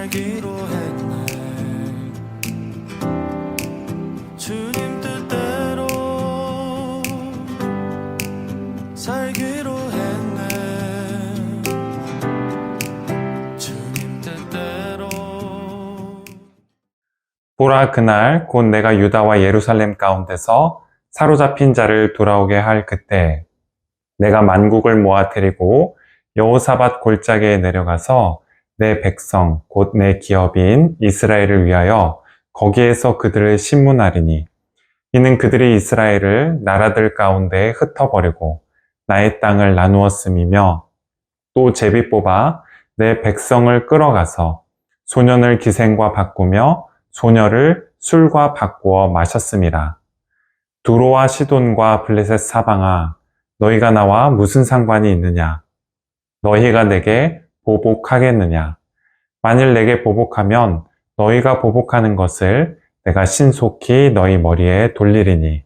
살기로 했네. 주님 뜻대로 살기로 했네. 주님 뜻대로. 보라, 그날 곧 내가 유다와 예루살렘 가운데서 사로잡힌 자를 돌아오게 할 그때 내가 만국을 모아 데리고 여호사밧 골짜기에 내려가서 내 백성 곧 내 기업인 이스라엘을 위하여 거기에서 그들을 심문하리니 이는 그들이 이스라엘을 나라들 가운데 흩어버리고 나의 땅을 나누었음이며 또 제비 뽑아 내 백성을 끌어가서 소년을 기생과 바꾸며 소녀를 술과 바꾸어 마셨음이라. 두로와 시돈과 블레셋 사방아, 너희가 나와 무슨 상관이 있느냐? 너희가 내게 보복하겠느냐? 만일 내게 보복하면 너희가 보복하는 것을 내가 신속히 너희 머리에 돌리리니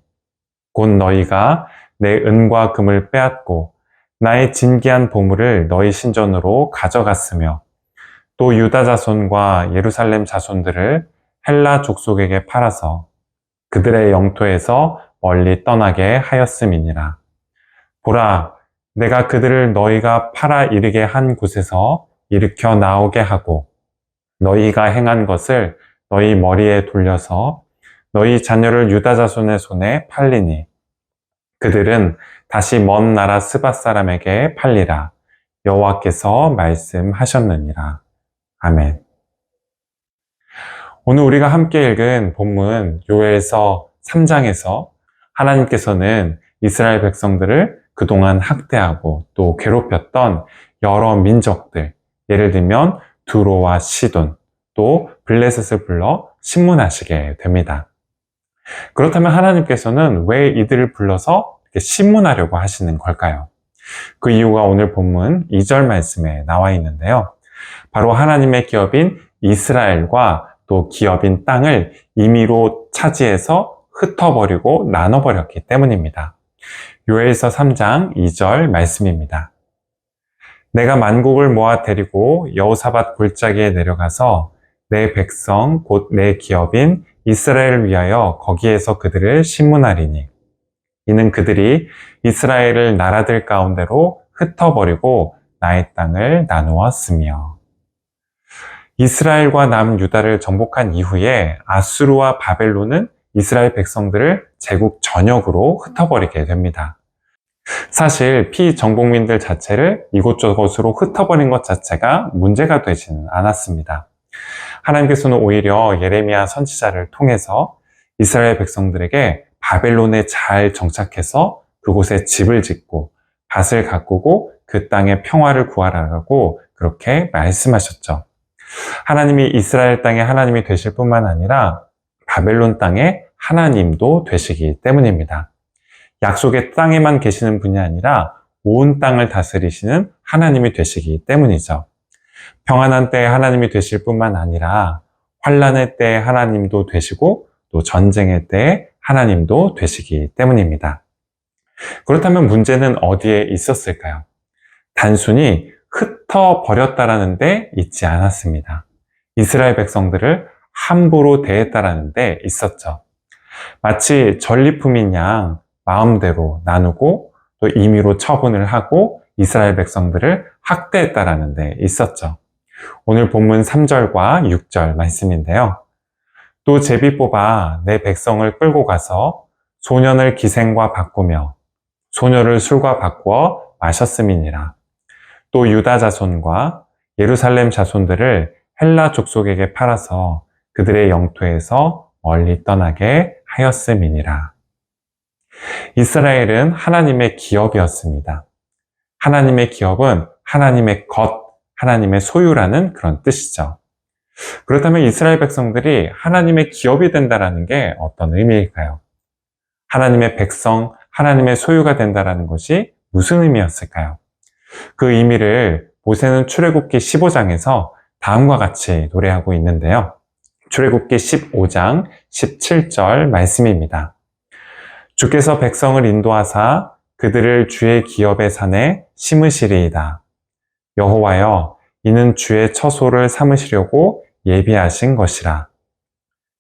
곧 너희가 내 은과 금을 빼앗고 나의 진귀한 보물을 너희 신전으로 가져갔으며 또 유다 자손과 예루살렘 자손들을 헬라 족속에게 팔아서 그들의 영토에서 멀리 떠나게 하였음이니라. 보라, 내가 그들을 너희가 팔아 이르게 한 곳에서 일으켜 나오게 하고 너희가 행한 것을 너희 머리에 돌려서 너희 자녀를 유다 자손의 손에 팔리니 그들은 다시 먼 나라 스밧 사람에게 팔리라. 여호와께서 말씀하셨느니라. 아멘. 오늘 우리가 함께 읽은 본문 요엘서 3장에서 하나님께서는 이스라엘 백성들을 그동안 학대하고 또 괴롭혔던 여러 민족들, 예를 들면 두로와 시돈, 또 블레셋을 불러 심문하시게 됩니다. 그렇다면 하나님께서는 왜 이들을 불러서 이렇게 심문하려고 하시는 걸까요? 그 이유가 오늘 본문 2절 말씀에 나와 있는데요. 바로 하나님의 기업인 이스라엘과 또 기업인 땅을 임의로 차지해서 흩어버리고 나눠버렸기 때문입니다. 요엘서 3장 2절 말씀입니다. 내가 만국을 모아 데리고 여호사밧 골짜기에 내려가서 내 백성 곧 내 기업인 이스라엘을 위하여 거기에서 그들을 심문하리니 이는 그들이 이스라엘을 나라들 가운데로 흩어버리고 나의 땅을 나누었으며. 이스라엘과 남유다를 정복한 이후에 아수르와 바벨론은 이스라엘 백성들을 제국 전역으로 흩어버리게 됩니다. 사실 피정복민들 자체를 이곳저곳으로 흩어버린 것 자체가 문제가 되지는 않았습니다. 하나님께서는 오히려 예레미야 선지자를 통해서 이스라엘 백성들에게 바벨론에 잘 정착해서 그곳에 집을 짓고 밭을 가꾸고 그 땅에 평화를 구하라고 그렇게 말씀하셨죠. 하나님이 이스라엘 땅의 하나님이 되실 뿐만 아니라 바벨론 땅의 하나님도 되시기 때문입니다. 약속의 땅에만 계시는 분이 아니라 온 땅을 다스리시는 하나님이 되시기 때문이죠. 평안한 때에 하나님이 되실 뿐만 아니라 환난의 때에 하나님도 되시고 또 전쟁의 때에 하나님도 되시기 때문입니다. 그렇다면 문제는 어디에 있었을까요? 단순히 흩어버렸다라는 데 있지 않았습니다. 이스라엘 백성들을 함부로 대했다라는 데 있었죠. 마치 전리품인 양 마음대로 나누고 또 임의로 처분을 하고 이스라엘 백성들을 학대했다라는 데 있었죠. 오늘 본문 3절과 6절 말씀인데요. 또 제비 뽑아 내 백성을 끌고 가서 소년을 기생과 바꾸며 소녀를 술과 바꾸어 마셨음이니라. 또 유다 자손과 예루살렘 자손들을 헬라 족속에게 팔아서 그들의 영토에서 멀리 떠나게 하였음이니라. 이스라엘은 하나님의 기업이었습니다. 하나님의 기업은 하나님의 것, 하나님의 소유라는 그런 뜻이죠. 그렇다면 이스라엘 백성들이 하나님의 기업이 된다는 게 어떤 의미일까요? 하나님의 백성, 하나님의 소유가 된다는 것이 무슨 의미였을까요? 그 의미를 모세는 출애굽기 15장에서 다음과 같이 노래하고 있는데요. 출애굽기 15장 17절 말씀입니다. 주께서 백성을 인도하사 그들을 주의 기업의 산에 심으시리이다. 여호와여, 이는 주의 처소를 삼으시려고 예비하신 것이라.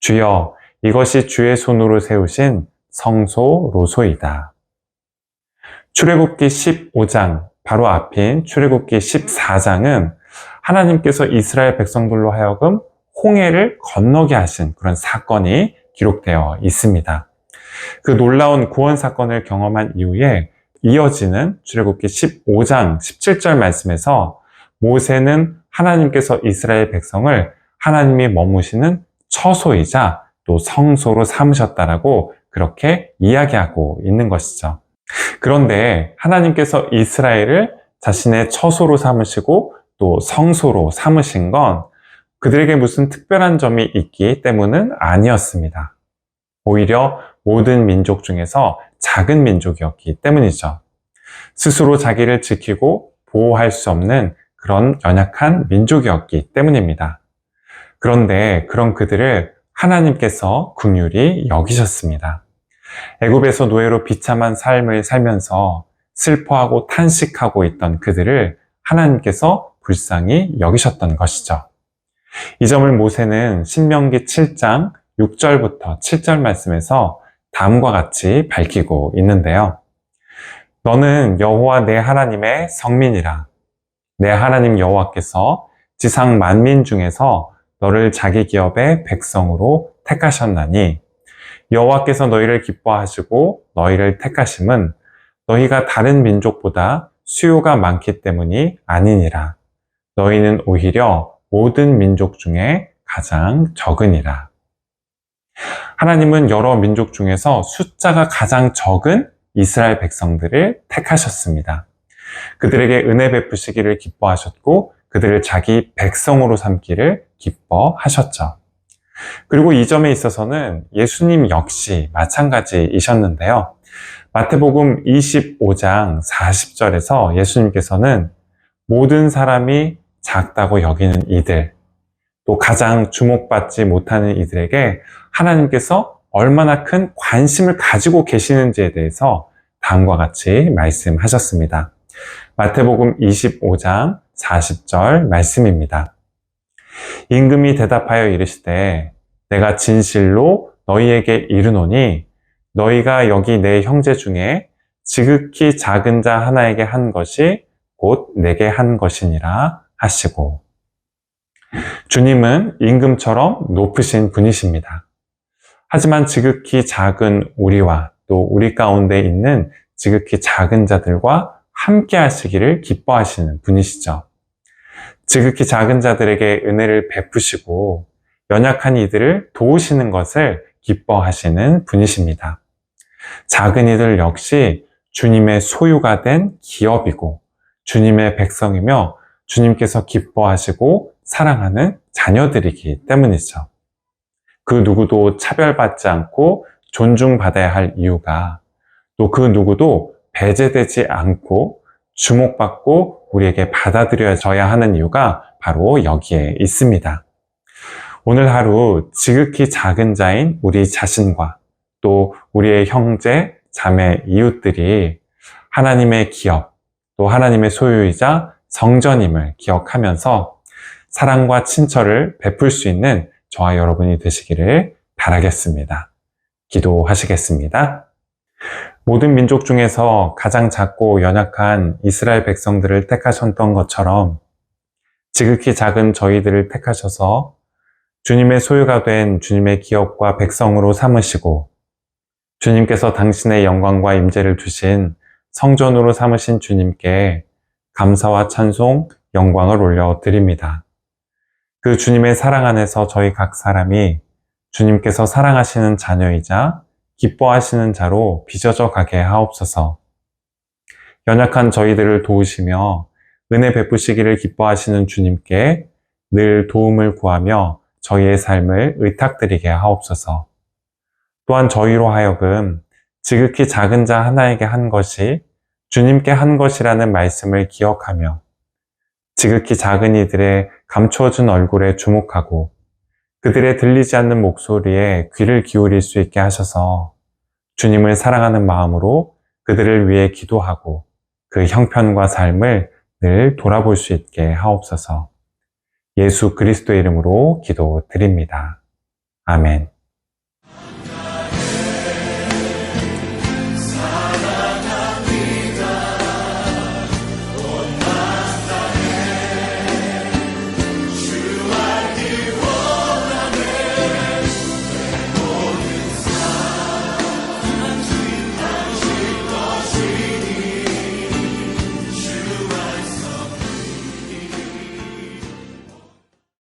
주여, 이것이 주의 손으로 세우신 성소로소이다. 출애굽기 15장, 바로 앞인 출애굽기 14장은 하나님께서 이스라엘 백성들로 하여금 홍해를 건너게 하신 그런 사건이 기록되어 있습니다. 그 놀라운 구원 사건을 경험한 이후에 이어지는 출애굽기 15장 17절 말씀에서 모세는 하나님께서 이스라엘 백성을 하나님이 머무시는 처소이자 또 성소로 삼으셨다라고 그렇게 이야기하고 있는 것이죠. 그런데 하나님께서 이스라엘을 자신의 처소로 삼으시고 또 성소로 삼으신 건 그들에게 무슨 특별한 점이 있기 때문은 아니었습니다. 오히려 모든 민족 중에서 작은 민족이었기 때문이죠. 스스로 자기를 지키고 보호할 수 없는 그런 연약한 민족이었기 때문입니다. 그런데 그런 그들을 하나님께서 긍휼히 여기셨습니다. 애굽에서 노예로 비참한 삶을 살면서 슬퍼하고 탄식하고 있던 그들을 하나님께서 불쌍히 여기셨던 것이죠. 이 점을 모세는 신명기 7장 6절부터 7절 말씀에서 다음과 같이 밝히고 있는데요. 너는 여호와 내 하나님의 성민이라. 내 하나님 여호와께서 지상 만민 중에서 너를 자기 기업의 백성으로 택하셨나니 여호와께서 너희를 기뻐하시고 너희를 택하심은 너희가 다른 민족보다 수요가 많기 때문이 아니니라. 너희는 오히려 모든 민족 중에 가장 적으니라. 하나님은 여러 민족 중에서 숫자가 가장 적은 이스라엘 백성들을 택하셨습니다. 그들에게 은혜 베푸시기를 기뻐하셨고 그들을 자기 백성으로 삼기를 기뻐하셨죠. 그리고 이 점에 있어서는 예수님 역시 마찬가지이셨는데요. 마태복음 25장 40절에서 예수님께서는 모든 사람이 작다고 여기는 이들, 또 가장 주목받지 못하는 이들에게 하나님께서 얼마나 큰 관심을 가지고 계시는지에 대해서 다음과 같이 말씀하셨습니다. 마태복음 25장 40절 말씀입니다. 임금이 대답하여 이르시되 내가 진실로 너희에게 이르노니 너희가 여기 내 형제 중에 지극히 작은 자 하나에게 한 것이 곧 내게 한 것이니라 하시고, 주님은 임금처럼 높으신 분이십니다. 하지만 지극히 작은 우리와 또 우리 가운데 있는 지극히 작은 자들과 함께 하시기를 기뻐하시는 분이시죠. 지극히 작은 자들에게 은혜를 베푸시고 연약한 이들을 도우시는 것을 기뻐하시는 분이십니다. 작은 이들 역시 주님의 소유가 된 기업이고 주님의 백성이며 주님께서 기뻐하시고 사랑하는 자녀들이기 때문이죠. 그 누구도 차별받지 않고 존중받아야 할 이유가, 또 그 누구도 배제되지 않고 주목받고 우리에게 받아들여져야 하는 이유가 바로 여기에 있습니다. 오늘 하루 지극히 작은 자인 우리 자신과 또 우리의 형제, 자매, 이웃들이 하나님의 기업, 또 하나님의 소유이자 성전임을 기억하면서 사랑과 친절을 베풀 수 있는 저와 여러분이 되시기를 바라겠습니다. 기도하시겠습니다. 모든 민족 중에서 가장 작고 연약한 이스라엘 백성들을 택하셨던 것처럼 지극히 작은 저희들을 택하셔서 주님의 소유가 된 주님의 기업과 백성으로 삼으시고 주님께서 당신의 영광과 임재를 주신 성전으로 삼으신 주님께 감사와 찬송, 영광을 올려드립니다. 그 주님의 사랑 안에서 저희 각 사람이 주님께서 사랑하시는 자녀이자 기뻐하시는 자로 빚어져 가게 하옵소서. 연약한 저희들을 도우시며 은혜 베푸시기를 기뻐하시는 주님께 늘 도움을 구하며 저희의 삶을 의탁드리게 하옵소서. 또한 저희로 하여금 지극히 작은 자 하나에게 한 것이 주님께 한 것이라는 말씀을 기억하며 지극히 작은 이들의 감추어진 얼굴에 주목하고 그들의 들리지 않는 목소리에 귀를 기울일 수 있게 하셔서 주님을 사랑하는 마음으로 그들을 위해 기도하고 그 형편과 삶을 늘 돌아볼 수 있게 하옵소서. 예수 그리스도의 이름으로 기도드립니다. 아멘.